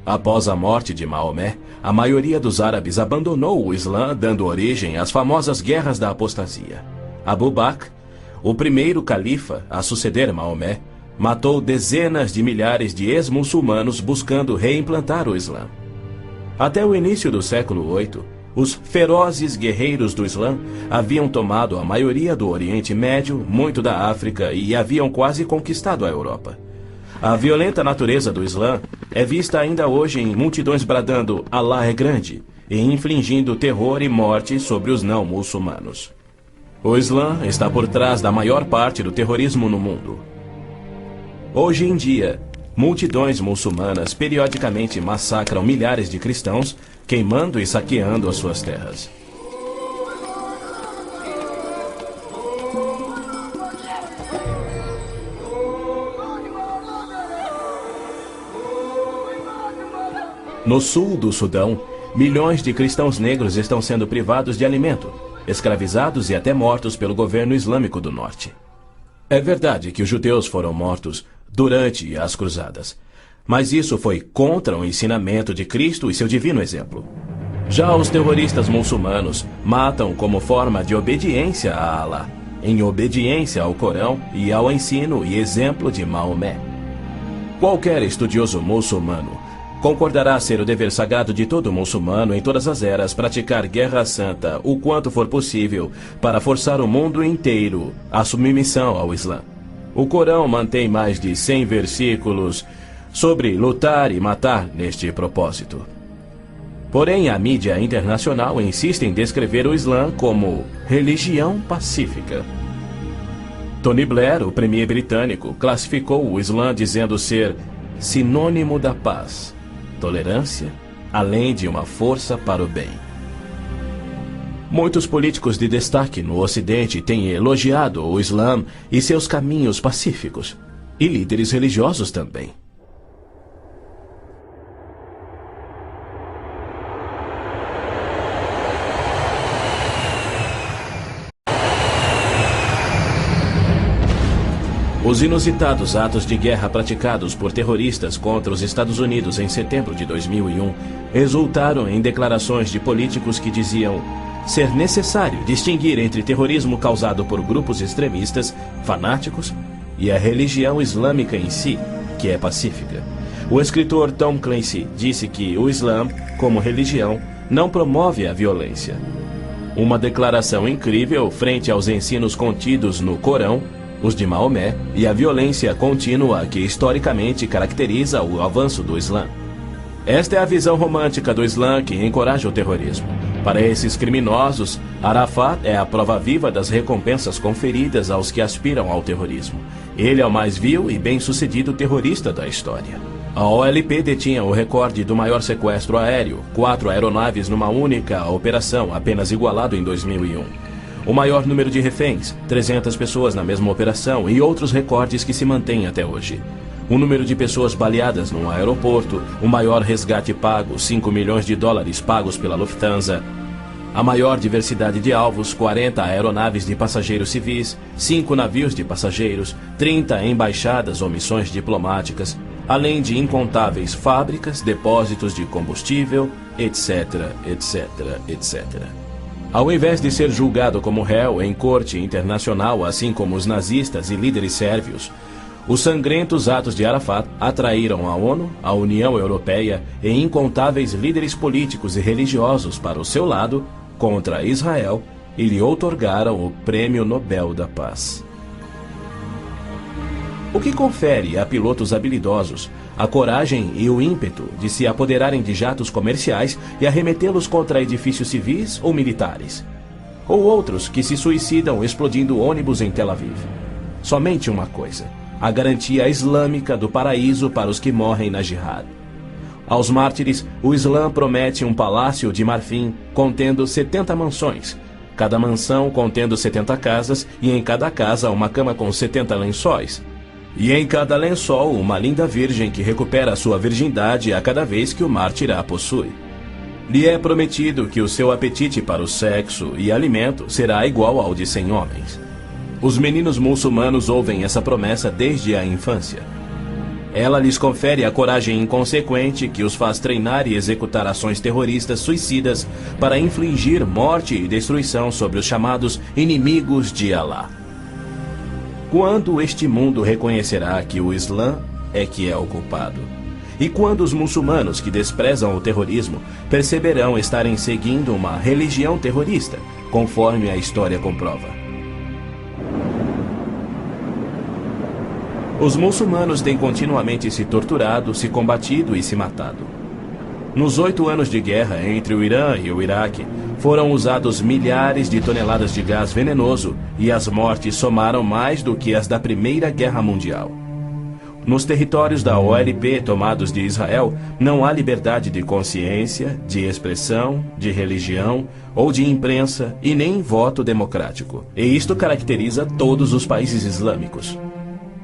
Após a morte de Maomé, a maioria dos árabes abandonou o Islã, dando origem às famosas Guerras da Apostasia. Abu Bakr, o primeiro califa a suceder Maomé, matou dezenas de milhares de ex-muçulmanos buscando reimplantar o Islã. Até o início do século VIII, os ferozes guerreiros do Islã haviam tomado a maioria do Oriente Médio, muito da África e haviam quase conquistado a Europa. A violenta natureza do Islã é vista ainda hoje em multidões bradando "Alá é grande" e infligindo terror e morte sobre os não-muçulmanos. O Islã está por trás da maior parte do terrorismo no mundo. Hoje em dia, multidões muçulmanas periodicamente massacram milhares de cristãos, queimando e saqueando as suas terras. No sul do Sudão, milhões de cristãos negros estão sendo privados de alimento, escravizados e até mortos pelo governo islâmico do norte. É verdade que os judeus foram mortos durante as cruzadas, mas isso foi contra o ensinamento de Cristo e seu divino exemplo. Já os terroristas muçulmanos matam como forma de obediência a Alá, em obediência ao Corão e ao ensino e exemplo de Maomé. Qualquer estudioso muçulmano concordará ser o dever sagrado de todo muçulmano em todas as eras praticar guerra santa o quanto for possível para forçar o mundo inteiro à submissão ao Islã. O Corão mantém mais de 100 versículos sobre lutar e matar neste propósito. Porém, a mídia internacional insiste em descrever o Islã como religião pacífica. Tony Blair, o premier britânico, classificou o Islã dizendo ser sinônimo da paz, tolerância, além de uma força para o bem. Muitos políticos de destaque no Ocidente têm elogiado o Islã e seus caminhos pacíficos, e líderes religiosos também. Os inusitados atos de guerra praticados por terroristas contra os Estados Unidos em setembro de 2001 resultaram em declarações de políticos que diziam ser necessário distinguir entre terrorismo causado por grupos extremistas, fanáticos, e a religião islâmica em si, que é pacífica. O escritor Tom Clancy disse que o Islã, como religião, não promove a violência. Uma declaração incrível frente aos ensinos contidos no Corão, os de Maomé, e a violência contínua que historicamente caracteriza o avanço do Islã. Esta é a visão romântica do Islã que encoraja o terrorismo. Para esses criminosos, Arafat é a prova viva das recompensas conferidas aos que aspiram ao terrorismo. Ele é o mais vil e bem-sucedido terrorista da história. A OLP detinha o recorde do maior sequestro aéreo, 4 aeronaves numa única operação, apenas igualado em 2001. o maior número de reféns, 300 pessoas na mesma operação e outros recordes que se mantêm até hoje. O número de pessoas baleadas num aeroporto, o maior resgate pago, 5 milhões de dólares pagos pela Lufthansa. A maior diversidade de alvos, 40 aeronaves de passageiros civis, 5 navios de passageiros, 30 embaixadas ou missões diplomáticas, além de incontáveis fábricas, depósitos de combustível, etc, etc, etc. Ao invés de ser julgado como réu em corte internacional, assim como os nazistas e líderes sérvios, os sangrentos atos de Arafat atraíram a ONU, a União Europeia e incontáveis líderes políticos e religiosos para o seu lado contra Israel e lhe outorgaram o Prêmio Nobel da Paz. O que confere a pilotos habilidosos a coragem e o ímpeto de se apoderarem de jatos comerciais e arremetê-los contra edifícios civis ou militares. Ou outros que se suicidam explodindo ônibus em Tel Aviv. Somente uma coisa: a garantia islâmica do paraíso para os que morrem na jihad. Aos mártires, o Islã promete um palácio de marfim contendo 70 mansões, cada mansão contendo 70 casas e em cada casa uma cama com 70 lençóis. E em cada lençol uma linda virgem que recupera sua virgindade a cada vez que o mártir a possui. Lhe é prometido que o seu apetite para o sexo e alimento será igual ao de 100 homens. Os meninos muçulmanos ouvem essa promessa desde a infância. Ela lhes confere a coragem inconsequente que os faz treinar e executar ações terroristas suicidas para infligir morte e destruição sobre os chamados inimigos de Alá. Quando este mundo reconhecerá que o Islã é que é o culpado? E quando os muçulmanos que desprezam o terrorismo perceberão estarem seguindo uma religião terrorista, conforme a história comprova? Os muçulmanos têm continuamente se torturado, se combatido e se matado. Nos 8 anos de guerra entre o Irã e o Iraque, foram usados milhares de toneladas de gás venenoso e as mortes somaram mais do que as da Primeira Guerra Mundial. Nos territórios da OLP tomados de Israel, não há liberdade de consciência, de expressão, de religião ou de imprensa e nem voto democrático. E isto caracteriza todos os países islâmicos.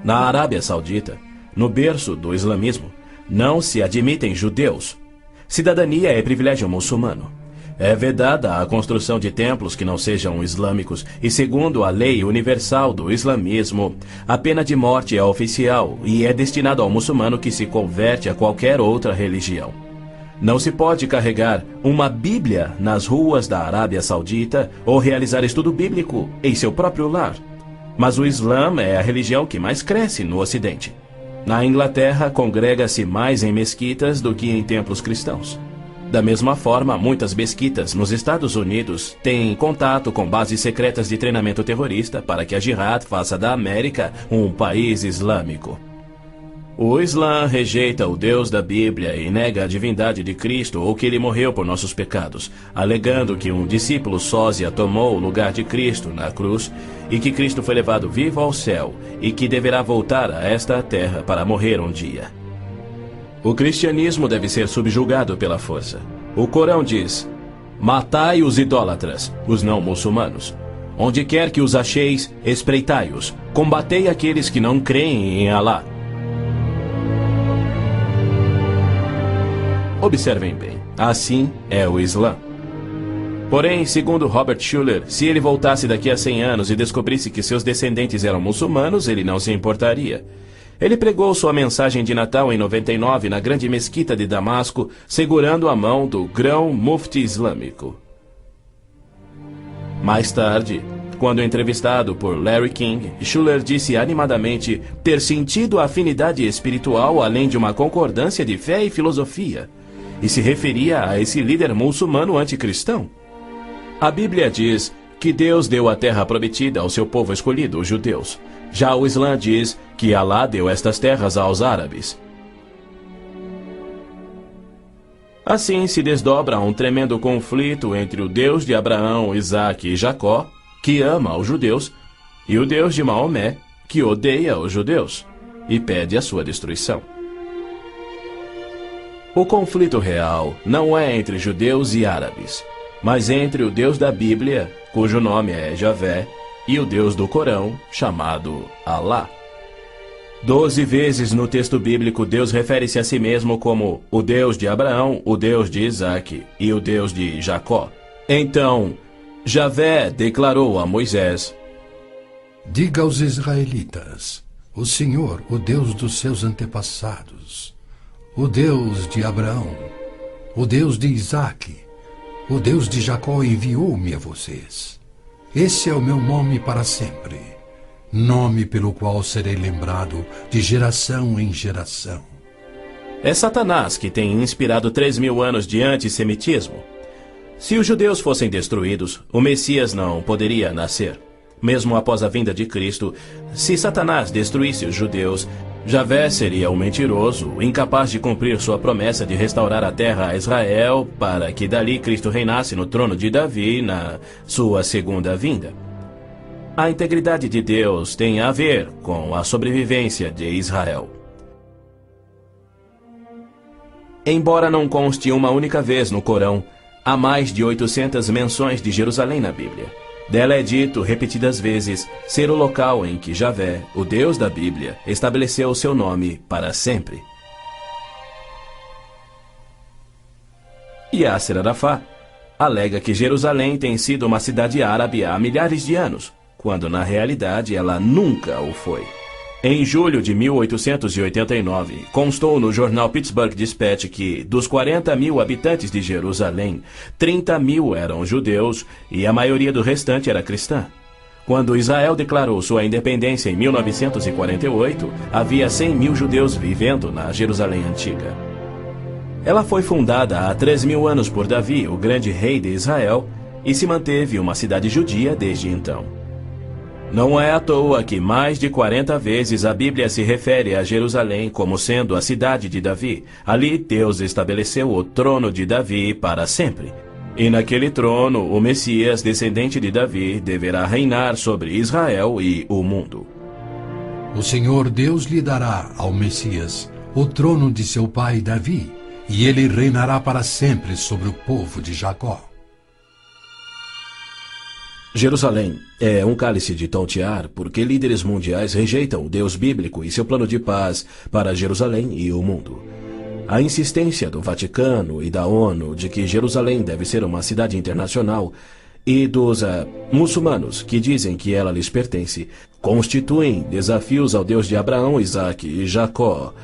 Na Arábia Saudita, no berço do islamismo, não se admitem judeus. Cidadania é privilégio muçulmano. É vedada a construção de templos que não sejam islâmicos e, segundo a lei universal do islamismo, a pena de morte é oficial e é destinada ao muçulmano que se converte a qualquer outra religião. Não se pode carregar uma Bíblia nas ruas da Arábia Saudita ou realizar estudo bíblico em seu próprio lar. Mas o Islã é a religião que mais cresce no Ocidente. Na Inglaterra, congrega-se mais em mesquitas do que em templos cristãos. Da mesma forma, muitas mesquitas nos Estados Unidos têm contato com bases secretas de treinamento terrorista para que a Jihad faça da América um país islâmico. O Islã rejeita o Deus da Bíblia e nega a divindade de Cristo ou que ele morreu por nossos pecados, alegando que um discípulo sósia tomou o lugar de Cristo na cruz e que Cristo foi levado vivo ao céu e que deverá voltar a esta terra para morrer um dia. O cristianismo deve ser subjugado pela força. O Corão diz: matai os idólatras, os não muçulmanos. Onde quer que os acheis, espreitai-os. Combatei aqueles que não creem em Alá. Observem bem, assim é o Islã. Porém, segundo Robert Schuller, se ele voltasse daqui a 100 anos e descobrisse que seus descendentes eram muçulmanos, ele não se importaria. Ele pregou sua mensagem de Natal em 99 na grande mesquita de Damasco, segurando a mão do grão-mufti islâmico. Mais tarde, quando entrevistado por Larry King, Schuller disse animadamente ter sentido a afinidade espiritual além de uma concordância de fé e filosofia, e se referia a esse líder muçulmano anticristão. A Bíblia diz que Deus deu a terra prometida ao seu povo escolhido, os judeus. Já o Islã diz que Alá deu estas terras aos árabes. Assim se desdobra um tremendo conflito entre o Deus de Abraão, Isaque e Jacó, que ama os judeus, e o Deus de Maomé, que odeia os judeus e pede a sua destruição. O conflito real não é entre judeus e árabes. mas entre o Deus da Bíblia, cujo nome é Javé, e o Deus do Corão, chamado Alá. 12 vezes no texto bíblico Deus refere-se a si mesmo como o Deus de Abraão, o Deus de Isaque e o Deus de Jacó. Então, Javé declarou a Moisés: diga aos israelitas, o Senhor, o Deus dos seus antepassados, o Deus de Abraão, o Deus de Isaque, o Deus de Jacó enviou-me a vocês. Esse é o meu nome para sempre, nome pelo qual serei lembrado de geração em geração. É Satanás que tem inspirado 3.000 anos de antissemitismo. Se os judeus fossem destruídos, o Messias não poderia nascer. Mesmo após a vinda de Cristo, se Satanás destruísse os judeus, Javé seria um mentiroso, incapaz de cumprir sua promessa de restaurar a terra a Israel, para que dali Cristo reinasse no trono de Davi na sua segunda vinda. A integridade de Deus tem a ver com a sobrevivência de Israel. Embora não conste uma única vez no Corão, há mais de 800 menções de Jerusalém na Bíblia. Dela é dito repetidas vezes ser o local em que Javé, o Deus da Bíblia, estabeleceu o seu nome para sempre. Yasser Arafat alega que Jerusalém tem sido uma cidade árabe há milhares de anos, quando na realidade ela nunca o foi. Em julho de 1889, constou no jornal Pittsburgh Dispatch que, dos 40.000 habitantes de Jerusalém, 30.000 eram judeus e a maioria do restante era cristã. Quando Israel declarou sua independência em 1948, havia 100.000 judeus vivendo na Jerusalém antiga. Ela foi fundada há 3.000 anos por Davi, o grande rei de Israel, e se manteve uma cidade judia desde então. Não é à toa que mais de 40 vezes a Bíblia se refere a Jerusalém como sendo a cidade de Davi. Ali Deus estabeleceu o trono de Davi para sempre. E naquele trono, o Messias, descendente de Davi, deverá reinar sobre Israel e o mundo. O Senhor Deus lhe dará ao Messias o trono de seu pai Davi, e ele reinará para sempre sobre o povo de Jacó. Jerusalém é um cálice de tontear porque líderes mundiais rejeitam o Deus bíblico e seu plano de paz para Jerusalém e o mundo. A insistência do Vaticano e da ONU de que Jerusalém deve ser uma cidade internacional e dos muçulmanos que dizem que ela lhes pertence constituem desafios ao Deus de Abraão, Isaque e Jacó,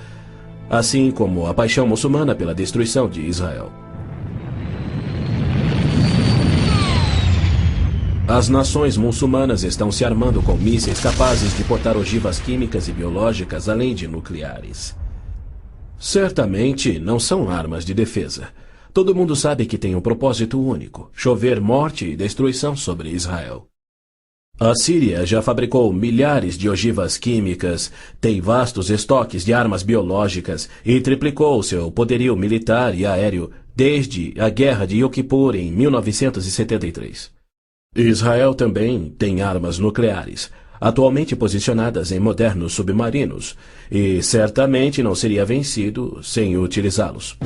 assim como a paixão muçulmana pela destruição de Israel. As nações muçulmanas estão se armando com mísseis capazes de portar ogivas químicas e biológicas, além de nucleares. Certamente não são armas de defesa. Todo mundo sabe que tem um propósito único: chover morte e destruição sobre Israel. A Síria já fabricou milhares de ogivas químicas, tem vastos estoques de armas biológicas e triplicou seu poderio militar e aéreo desde a Guerra de Yom Kippur em 1973. Israel também tem armas nucleares, atualmente posicionadas em modernos submarinos, e certamente não seria vencido sem utilizá-los.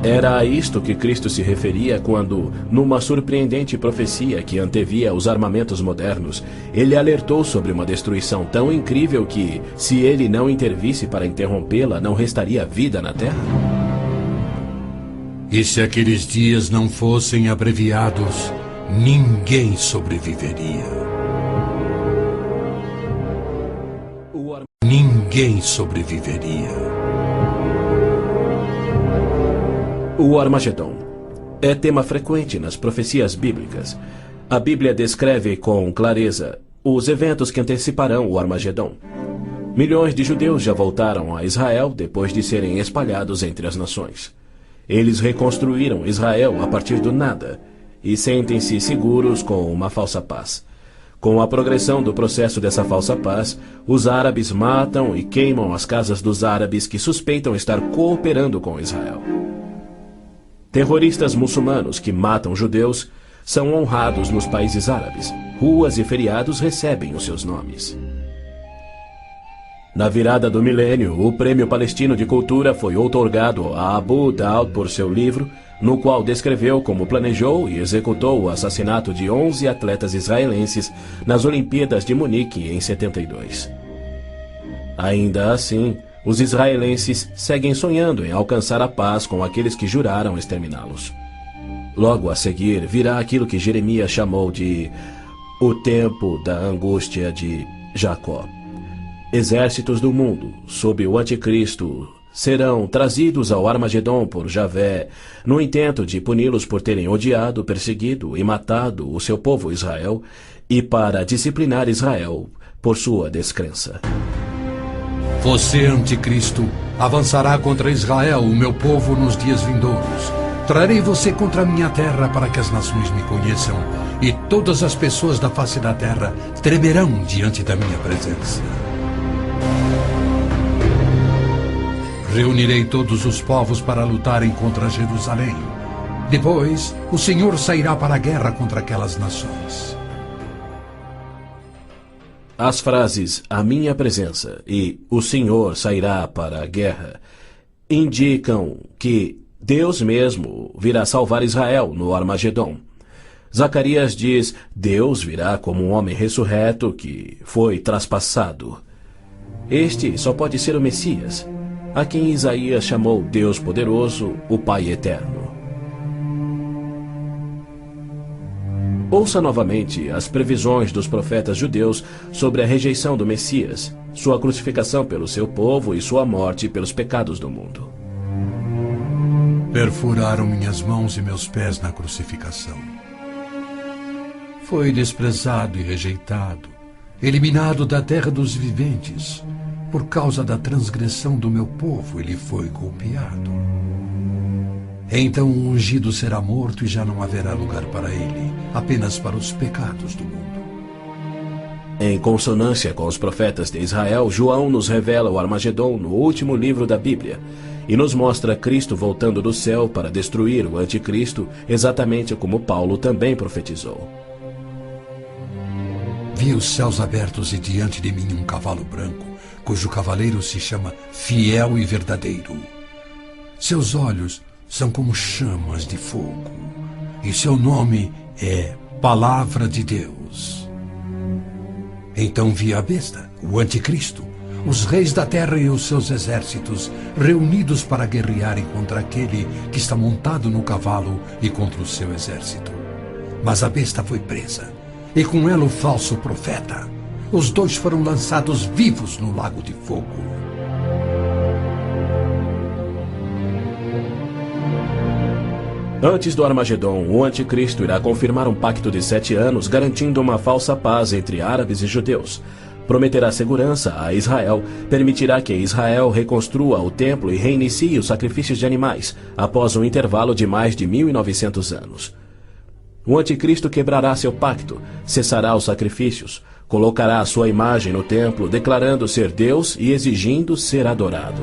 Era a isto que Cristo se referia quando, numa surpreendente profecia que antevia os armamentos modernos, ele alertou sobre uma destruição tão incrível que, se ele não intervisse para interrompê-la, não restaria vida na Terra? E se aqueles dias não fossem abreviados, ninguém sobreviveria. Ninguém sobreviveria. O Armagedon é tema frequente nas profecias bíblicas. A Bíblia descreve com clareza os eventos que anteciparão o Armagedon. Milhões de judeus já voltaram a Israel depois de serem espalhados entre as nações. Eles reconstruíram Israel a partir do nada e sentem-se seguros com uma falsa paz. Com a progressão do processo dessa falsa paz, os árabes matam e queimam as casas dos árabes que suspeitam estar cooperando com Israel. Terroristas muçulmanos que matam judeus são honrados nos países árabes. Ruas e feriados recebem os seus nomes. Na virada do milênio, o Prêmio Palestino de Cultura foi outorgado a Abu Daud por seu livro, no qual descreveu como planejou e executou o assassinato de 11 atletas israelenses nas Olimpíadas de Munique em 72. Ainda assim, os israelenses seguem sonhando em alcançar a paz com aqueles que juraram exterminá-los. Logo a seguir, virá aquilo que Jeremias chamou de o tempo da angústia de Jacó. Exércitos do mundo, sob o anticristo, serão trazidos ao Armagedon por Javé, no intento de puni-los por terem odiado, perseguido e matado o seu povo Israel, e para disciplinar Israel por sua descrença. Você, anticristo, avançará contra Israel, o meu povo, nos dias vindouros. Trarei você contra a minha terra para que as nações me conheçam, e todas as pessoas da face da terra tremerão diante da minha presença. Reunirei todos os povos para lutarem contra Jerusalém. Depois, o Senhor sairá para a guerra contra aquelas nações. As frases "a minha presença" e "o Senhor sairá para a guerra" indicam que Deus mesmo virá salvar Israel no Armagedon. Zacarias diz: Deus virá como um homem ressurreto que foi traspassado. Este só pode ser o Messias, a quem Isaías chamou Deus poderoso, o Pai eterno. Ouça novamente as previsões dos profetas judeus sobre a rejeição do Messias, sua crucificação pelo seu povo e sua morte pelos pecados do mundo. Perfuraram minhas mãos e meus pés na crucificação. Foi desprezado e rejeitado, eliminado da terra dos viventes. Por causa da transgressão do meu povo, ele foi golpeado. Então o ungido será morto e já não haverá lugar para ele, apenas para os pecados do mundo. Em consonância com os profetas de Israel, João nos revela o Armagedon no último livro da Bíblia e nos mostra Cristo voltando do céu para destruir o anticristo, exatamente como Paulo também profetizou. Vi os céus abertos e diante de mim um cavalo branco, cujo cavaleiro se chama Fiel e Verdadeiro. Seus olhos são como chamas de fogo, e seu nome é Palavra de Deus. Então vi a besta, o anticristo, os reis da terra e os seus exércitos, reunidos para guerrearem contra aquele que está montado no cavalo e contra o seu exército. Mas a besta foi presa, e com ela o falso profeta. Os dois foram lançados vivos no lago de fogo. Antes do Armagedon, o anticristo irá confirmar um pacto de 7 anos, garantindo uma falsa paz entre árabes e judeus. Prometerá segurança a Israel, permitirá que Israel reconstrua o templo e reinicie os sacrifícios de animais, após um intervalo de mais de 1900 anos. O anticristo quebrará seu pacto, cessará os sacrifícios, colocará a sua imagem no templo, declarando ser Deus e exigindo ser adorado.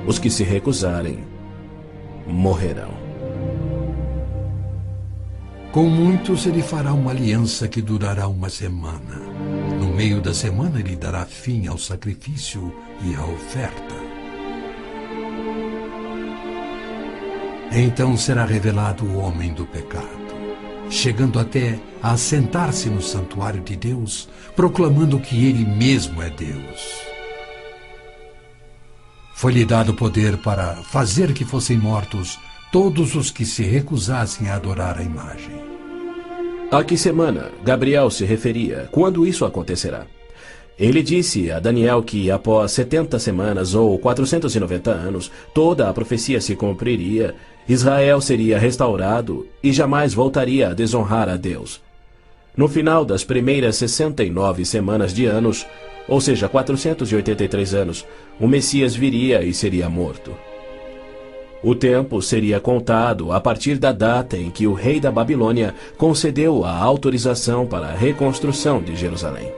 Os que se recusarem morrerão. Com muitos ele fará uma aliança que durará uma semana. No meio da semana ele dará fim ao sacrifício e à oferta. Então será revelado o homem do pecado, chegando até a assentar-se no santuário de Deus, proclamando que ele mesmo é Deus. Foi-lhe dado poder para fazer que fossem mortos todos os que se recusassem a adorar a imagem. A que semana Gabriel se referia? Quando isso acontecerá? Ele disse a Daniel que após 70 semanas ou 490 anos, toda a profecia se cumpriria, Israel seria restaurado e jamais voltaria a desonrar a Deus. No final das primeiras 69 semanas de anos, ou seja, 483 anos, o Messias viria e seria morto. O tempo seria contado a partir da data em que o rei da Babilônia concedeu a autorização para a reconstrução de Jerusalém.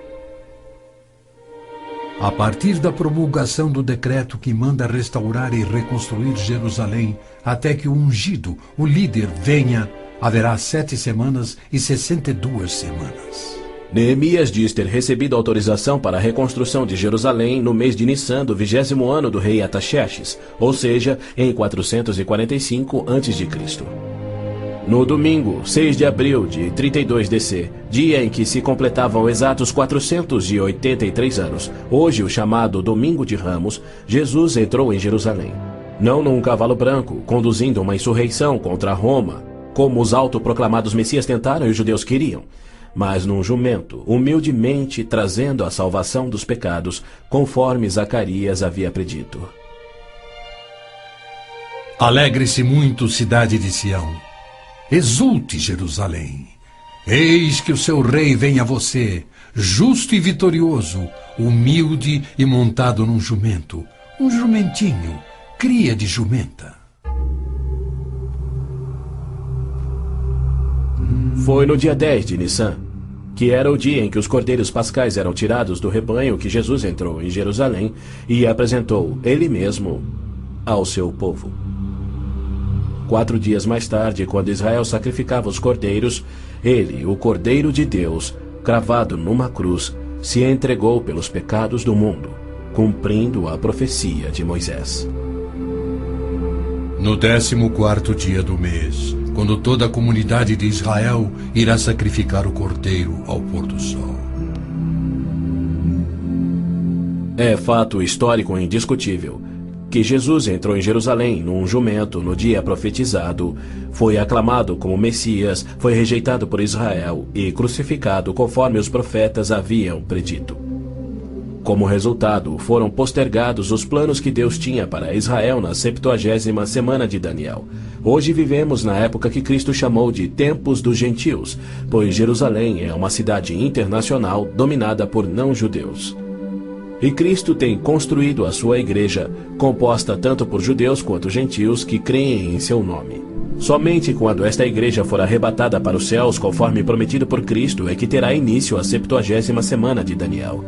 A partir da promulgação do decreto que manda restaurar e reconstruir Jerusalém, até que o ungido, o líder, venha, haverá 7 semanas e 62 semanas. Neemias diz ter recebido autorização para a reconstrução de Jerusalém no mês de Nissan do 20º ano do rei Artaxerxes, ou seja, em 445 a.C. No domingo, 6 de abril de 32 DC, dia em que se completavam exatos 483 anos, hoje o chamado Domingo de Ramos, Jesus entrou em Jerusalém. Não num cavalo branco, conduzindo uma insurreição contra Roma, como os autoproclamados messias tentaram e os judeus queriam, mas num jumento, humildemente trazendo a salvação dos pecados, conforme Zacarias havia predito. Alegre-se muito, cidade de Sião. Exulte, Jerusalém. Eis que o seu rei vem a você, justo e vitorioso, humilde e montado num jumento, um jumentinho, cria de jumenta. Foi no dia 10 de Nissan, que era o dia em que os cordeiros pascais eram tirados do rebanho, que Jesus entrou em Jerusalém e apresentou ele mesmo ao seu povo. 4 dias mais tarde, quando Israel sacrificava os cordeiros, ele, o Cordeiro de Deus, cravado numa cruz, se entregou pelos pecados do mundo, cumprindo a profecia de Moisés. No 14º dia do mês, quando toda a comunidade de Israel irá sacrificar o cordeiro ao pôr do sol. É fato histórico indiscutível que Jesus entrou em Jerusalém num jumento no dia profetizado, foi aclamado como Messias, foi rejeitado por Israel e crucificado conforme os profetas haviam predito. Como resultado, foram postergados os planos que Deus tinha para Israel na 70ª semana de Daniel. Hoje vivemos na época que Cristo chamou de Tempos dos Gentios, pois Jerusalém é uma cidade internacional dominada por não-judeus. E Cristo tem construído a sua igreja, composta tanto por judeus quanto gentios que creem em seu nome. Somente quando esta igreja for arrebatada para os céus, conforme prometido por Cristo, é que terá início a 70ª semana de Daniel.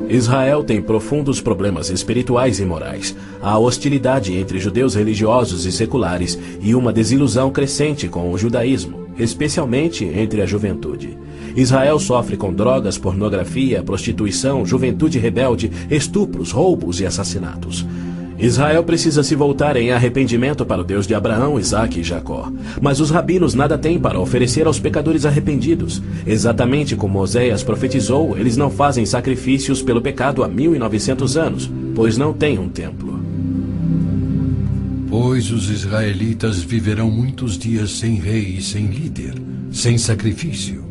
Israel tem profundos problemas espirituais e morais, há hostilidade entre judeus religiosos e seculares e uma desilusão crescente com o judaísmo, especialmente entre a juventude. Israel sofre com drogas, pornografia, prostituição, juventude rebelde, estupros, roubos e assassinatos. Israel precisa se voltar em arrependimento para o Deus de Abraão, Isaque e Jacó. Mas os rabinos nada têm para oferecer aos pecadores arrependidos. Exatamente como Oséias profetizou, eles não fazem sacrifícios pelo pecado há 1900 anos, pois não têm um templo. Pois os israelitas viverão muitos dias sem rei e sem líder, sem sacrifício.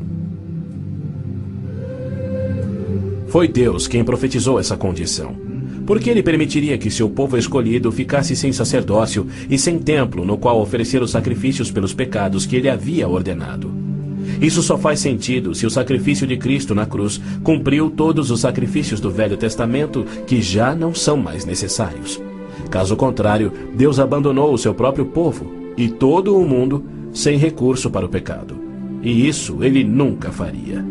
Foi Deus quem profetizou essa condição. Por que ele permitiria que seu povo escolhido ficasse sem sacerdócio e sem templo no qual oferecer os sacrifícios pelos pecados que ele havia ordenado? Isso só faz sentido se o sacrifício de Cristo na cruz cumpriu todos os sacrifícios do Velho Testamento que já não são mais necessários. Caso contrário, Deus abandonou o seu próprio povo e todo o mundo sem recurso para o pecado. E isso ele nunca faria.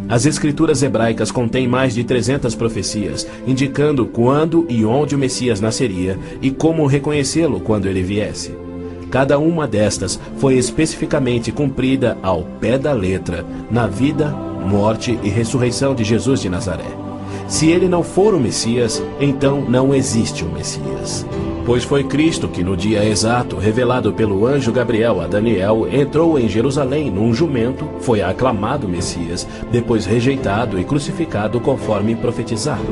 As escrituras hebraicas contêm mais de 300 profecias, indicando quando e onde o Messias nasceria e como reconhecê-lo quando ele viesse. Cada uma destas foi especificamente cumprida ao pé da letra na vida, morte e ressurreição de Jesus de Nazaré. Se ele não for o Messias, então não existe o Messias. Pois foi Cristo que, no dia exato, revelado pelo anjo Gabriel a Daniel, entrou em Jerusalém num jumento, foi aclamado Messias, depois rejeitado e crucificado conforme profetizado.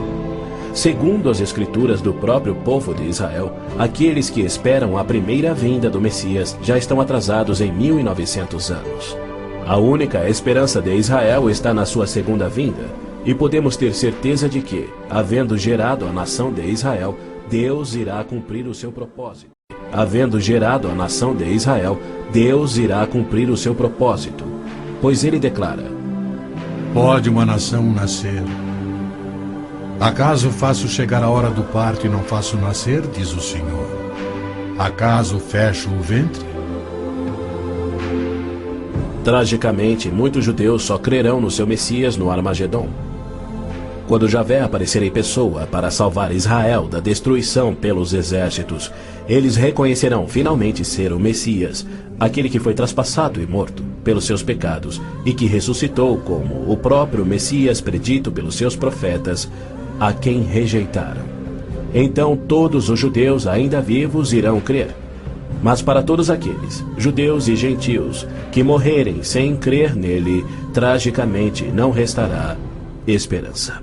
Segundo as escrituras do próprio povo de Israel, aqueles que esperam a primeira vinda do Messias já estão atrasados em 1900 anos. A única esperança de Israel está na sua segunda vinda, e podemos ter certeza de que, havendo gerado a nação de Israel, Deus irá cumprir o seu propósito. Havendo gerado a nação de Israel, Deus irá cumprir o seu propósito. Pois ele declara: Pode uma nação nascer? Acaso faço chegar a hora do parto e não faço nascer, diz o Senhor? Acaso fecho o ventre? Tragicamente, muitos judeus só crerão no seu Messias no Armagedon. Quando Javé aparecer em pessoa para salvar Israel da destruição pelos exércitos, eles reconhecerão finalmente ser o Messias, aquele que foi traspassado e morto pelos seus pecados e que ressuscitou como o próprio Messias predito pelos seus profetas, a quem rejeitaram. Então todos os judeus ainda vivos irão crer. Mas para todos aqueles, judeus e gentios, que morrerem sem crer nele, tragicamente não restará esperança.